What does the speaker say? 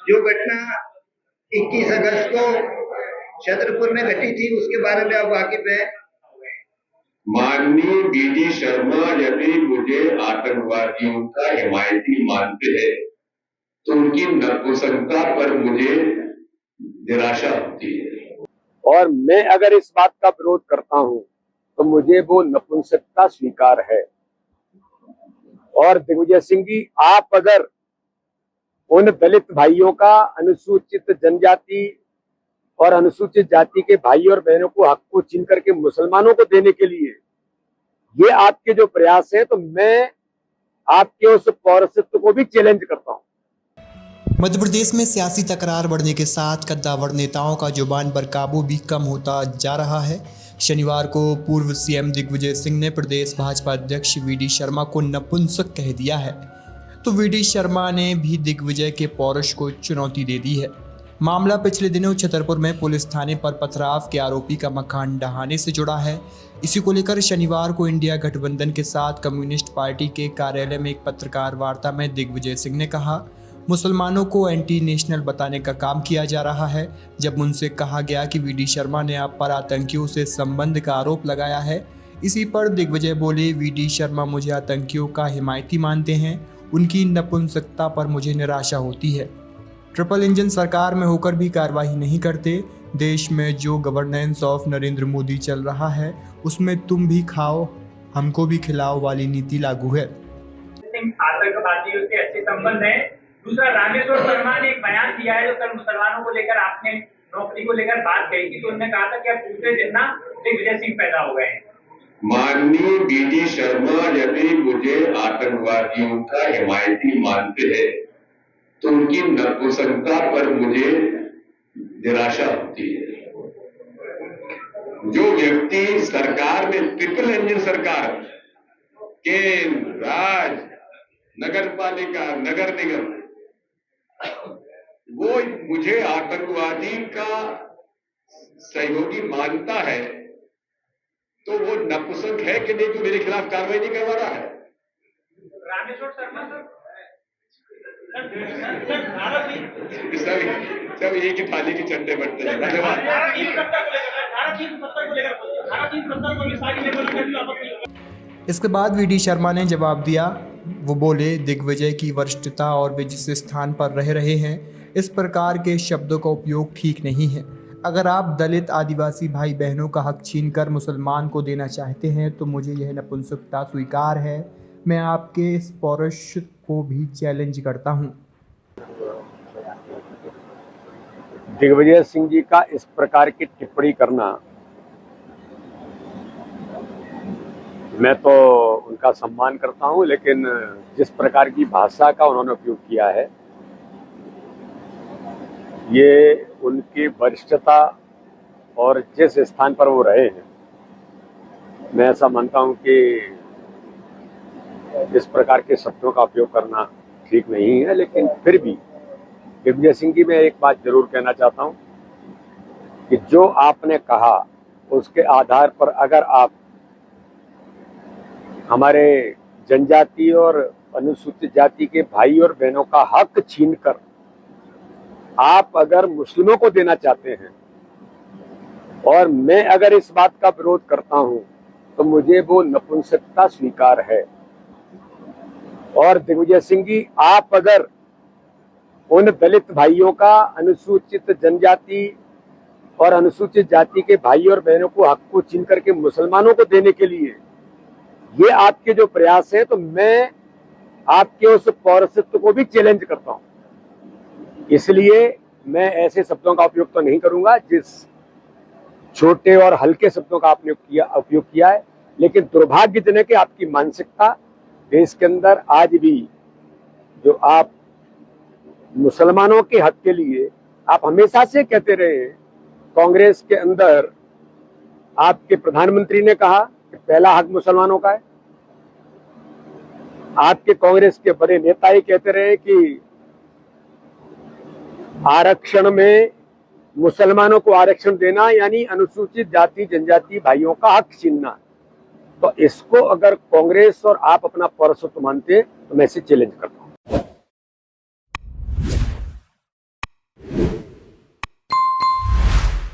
जो घटना 21 अगस्त को छतरपुर में घटी थी उसके बारे में आप वाकिफ है? माननीय बीडी शर्मा यदि मुझे आतंकवादियों का हिमायती मानते हैं तो उनकी नपुंसकता पर मुझे निराशा होती है, और मैं अगर इस बात का विरोध करता हूं तो मुझे वो नपुंसकता स्वीकार है। और दिग्विजय सिंह जी, आप अगर उन दलित भाइयों का, अनुसूचित जनजाति और अनुसूचित जाति के भाई और बहनों को हक को छीन करके मुसलमानों को देने के लिए ये आपके जो प्रयास है, तो मैं आपके उस पौरसत्व को भी चैलेंज करता हूं। मध्य प्रदेश में सियासी तकरार बढ़ने के साथ कद्दावर नेताओं का जुबान पर काबू भी कम होता जा रहा है। शनिवार को पूर्व सीएम दिग्विजय सिंह ने प्रदेश भाजपा अध्यक्ष वीडी शर्मा को नपुंसक कह दिया है, तो वीडी शर्मा ने भी दिग्विजय के पौरुष को चुनौती दे दी है। मामला पिछले दिनों छतरपुर में पुलिस थाने पर पथराव के आरोपी का मकान ढहाने से जुड़ा है। इसी को लेकर शनिवार को इंडिया गठबंधन के साथ कम्युनिस्ट पार्टी के कार्यालय में एक पत्रकार वार्ता में दिग्विजय सिंह ने कहा, मुसलमानों को एंटी नेशनल बताने का काम किया जा रहा है। जब उनसे कहा गया कि वीडी शर्मा ने आप पर आतंकियों से संबंध का आरोप लगाया है, इसी पर दिग्विजय बोले, वीडी शर्मा मुझे आतंकियों का हिमायती मानते हैं, उनकी नपुंसकता पर मुझे निराशा होती है। ट्रिपल इंजन सरकार में होकर भी कार्रवाई नहीं करते। देश में जो गवर्नेंस ऑफ नरेंद्र मोदी चल रहा है उसमें तुम भी खाओ हमको भी खिलाओ वाली नीति लागू है। आतंकवादियों से अच्छे संबंध है। दूसरा, रामेश्वर शर्मा ने एक बयान दिया है, जो कल मुसलमानों को लेकर आपने नौकरी को लेकर बात कही थी, तो उन्होंने कहा था कि अब दूसरे दिन ना दिग्विजय सिंह पैदा हो गए हैं। माननीय बीडी शर्मा यदि मुझे आतंकवादियों का हिमायती मानते हैं तो उनकी नपुंसकता पर मुझे निराशा होती है। जो व्यक्ति सरकार में, ट्रिपल इंजन सरकार के राज, नगर पालिका, नगर निगम, वो मुझे आतंकवादी का सहयोगी मानता है, तो वो नपुंसक है कि नहीं जो मेरे खिलाफ कार्रवाई नहीं करवा रहा है? रामेश्वर शर्मा सब एक ही थाली के चट्टे बटते हैं। धन्यवाद। इसके बाद वीडी शर्मा ने जवाब दिया। वो बोले, दिग्विजय की वरिष्ठता और वे जिस स्थान पर रह रहे हैं, इस प्रकार के शब्दों का उपयोग ठीक नहीं है। अगर आप दलित आदिवासी भाई बहनों का हक छीनकर मुसलमान को देना चाहते हैं तो मुझे यह नपुंसकता स्वीकार है। मैं आपके इस पौरुष को भी चैलेंज करता हूं। दिग्विजय सिंह जी का इस प्रकार की टिप्पणी करना, मैं तो उनका सम्मान करता हूं, लेकिन जिस प्रकार की भाषा का उन्होंने उपयोग किया है, ये उनकी वरिष्ठता और जिस स्थान पर वो रहे हैं, मैं ऐसा मानता हूं कि इस प्रकार के शब्दों का उपयोग करना ठीक नहीं है। लेकिन फिर भी दिग्विजय सिंह जी, मैं एक बात जरूर कहना चाहता हूं कि जो आपने कहा उसके आधार पर अगर आप हमारे जनजाति और अनुसूचित जाति के भाई और बहनों का हक छीनकर आप अगर मुस्लिमों को देना चाहते हैं, और मैं अगर इस बात का विरोध करता हूं, तो मुझे वो नपुंसकता स्वीकार है। और दिग्विजय सिंह जी, आप अगर उन दलित भाइयों का, अनुसूचित जनजाति और अनुसूचित जाति के भाई और बहनों को हक को छीन करके मुसलमानों को देने के लिए ये आपके जो प्रयास है, तो मैं आपके उस पौरसत्व को भी चैलेंज करता हूं। इसलिए मैं ऐसे शब्दों का उपयोग तो नहीं करूंगा जिस छोटे और हल्के शब्दों का आपने उपयोग किया है। लेकिन दुर्भाग्यजनक है आपकी मानसिकता। देश के अंदर आज भी जो आप मुसलमानों के हक के लिए आप हमेशा से कहते रहे हैं, कांग्रेस के अंदर आपके प्रधानमंत्री ने कहा कि पहला हक मुसलमानों का है। आपके कांग्रेस के बड़े नेता ही कहते रहे कि आरक्षण में मुसलमानों को आरक्षण देना यानी अनुसूचित जाति जनजाति भाइयों का हक छीनना। तो इसको अगर कांग्रेस और आप अपना पौरसत्व मानते हैं तो मैं इसे चैलेंज करता हूं।